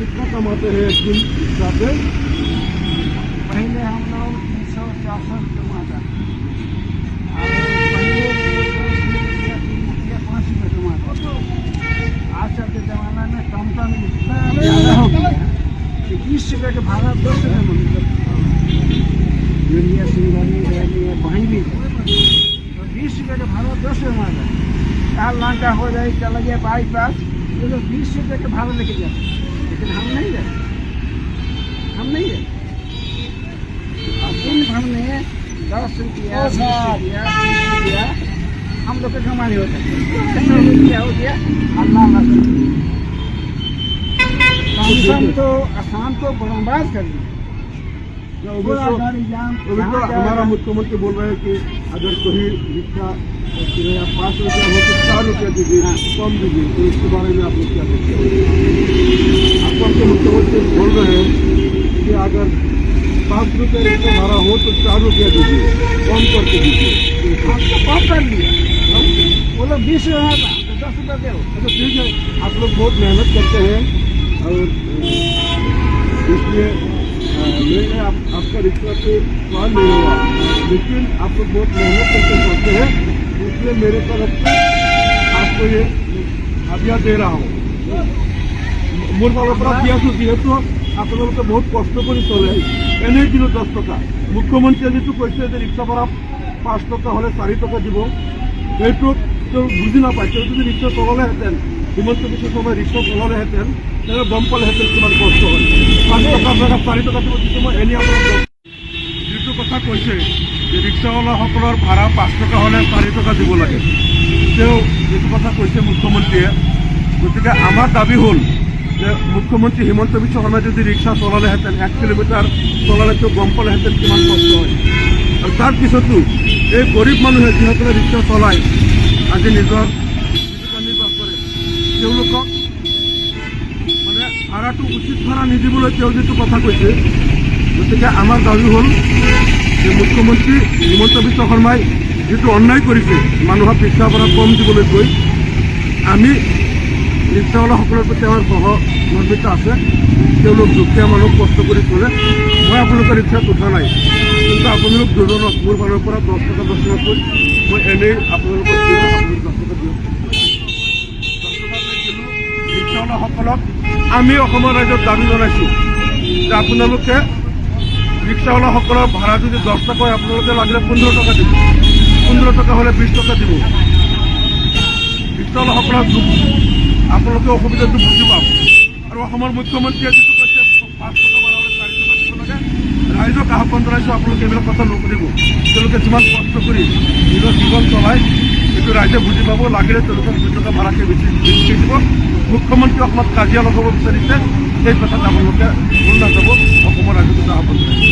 कितना कमाते हैं एक दिन रिक्शा पे? पहले हम लोग 300-400 कमाता, और पहले 5 रुपये कमाता। आजकल के ज़माना में कम इतना ज़्यादा हो गया कि 20 रुपये के भाड़ा 10 रुपये मतलब यूरिया सिंगारी रैली है वहीं भी तो 20 रुपये का भाड़ा 10 रुपये मांगा। 4 लाख का हो जाए, चला गया बाईपास, ये लोग 20 रुपये का भाड़ा लेके जाते, लेकिन हम नहीं जाते, हम नहीं जाते। दिन भर में 10 रुपया 20 रुपया 30 रुपया हम लोग का कमाई होता है। 100 रुपया हो गया, अल्लाह कम तो आसान तो बर्बाद कर दिया। पूरा गाड़ी जाम। अभी तो हमारा मुख्यमंत्री बोल रहे हैं कि अगर कोई रिक्शा 5 रुपया हो तो 4 रुपया दीजिए, कम दीजिए, तो इसके बारे में आप लोग क्या देखते हैं? आपको आपके मुख्यमंत्री बोल रहे हैं कि अगर 5 रुपये रिक्शा भाड़ा हो तो 4 रुपया दीजिए, कम करके दीजिए। हम तो कम कर लिया, वो लोग 20 रुपया था तो 10 रुपया दे। अच्छा ठीक है, आप लोग बहुत मेहनत करते हैं और इसलिए मैंने आपका रिक्शा पे सवाल नहीं हुआ, लेकिन आप लोग बहुत मेहनत करके चलते हैं, इसलिए मेरे तरफ से आपको ये हदिया दे रहा हूँ। मोर बालों पर दिया যেহেতু আপনাদের বহুত কষ্ট করে চলে এনেই দিল 10 টাকা। মুখ্যমন্ত্রী যেহেতু কৈছে যে রিক্সা ভাড়া 5 টাকা হলে 4 টাকা দিব, এইটো কেউ বুঝি নাপায়। কেউ যদি রিক্সা চলালে হেঁতেন, হিমন্ত বিশ্ব শর্মা রিক্সা চলালে হেঁতেন, তাহলে গম পালে হেঁতেন কিমান কষ্ট হয়। 5 টাকা জায়গা 4 টাকা দিব, কিন্তু মই এনেই আপোনাক যিটো কথা কৈছে যে ৰিক্সাৱালাসকলৰ ভাড়া 5 টাকা হ'লে 4 টাকা দিব লাগে, তেওঁ যিটো কথা কৈছে মুখ্যমন্ত্ৰীয়ে, গতিকে আমাৰ দাবী হ'ল যে মুখ্যমন্ত্ৰী হিমন্ত বিশ্ব শৰ্মাই যদি ৰিক্সা চলালে হেঁতেন, 1 কিলোমিটাৰ চলালে তেওঁ গম পালে হেঁতেন কিমান কষ্ট হয়। আৰু তাৰ পিছতো এই গৰীব মানুহে যিসকলে ৰিক্সা চলায়, আজি নিজৰ জীৱিকা নিৰ্বাহ কৰে, তেওঁলোকক মানে ভাড়াটো উচিত ভাড়া নিদিবলৈ তেওঁ যিটো কথা কৈছে, গতিকে আমাৰ দাবী হ'ল যে মুখ্যমন্ত্ৰী হিমন্ত বিশ্ব শৰ্মাই যিটো অন্যায় কৰিছে মানুহক ৰিক্সা ভাড়া কম দিবলৈ কৈ, আমি ৰিক্সাৱালাসকলৰ প্ৰতি আমাৰ সহমৰ্মিতা আছে। তেওঁলোক দুখীয়া মানুহ কষ্ট কৰি চলে। মই আপোনালোকৰ ৰিক্সাত উঠা নাই, কিন্তু আপোনালোক দুজনক মোৰ ফালৰ পৰা 10 টকা 10 টকাকৈ মই এনেই আপোনালোকক দিওঁ, আপোনালোক 10 টকা দিওঁ। 10 টকাকৈ দিলোঁ ৰিক্সাৱালাসকলক। আমি অসমৰ ৰাইজক দাবী জনাইছোঁ যে আপোনালোকে ৰিক্সাৱালাসকলৰ ভাড়া যদি 10 টকা হয়, আপোনালোকে লাগিলে 15 টকা দিব, 15 টকা হ'লে 20 টকা দিব। ৰিক্সাৱালাসকলক আপোনালোকে অসুবিধাটো বুজি পাব। আৰু অসমৰ মুখ্যমন্ত্ৰীয়ে যিটো কৈছে 5 টকা ভাড়া হ'লে 4 টকা দিব লাগে, ৰাইজক আহ্বান জনাইছোঁ আপোনালোকে এইবিলাক কথা নকৰিব। তেওঁলোকে যিমান কষ্ট কৰি নিজৰ জীৱন চলায়, সেইটো ৰাইজে বুজি পাব। লাগিলে তেওঁলোকে 2 টকা ভাড়াকৈ বেছিকৈ দিব। মুখ্যমন্ত্ৰী অসমত কাজিয়া লগাব বিচাৰিছে, সেই কথাত আপোনালোকে ভুল নাযাব। অসমৰ ৰাইজক আহ্বান জনাইছোঁ।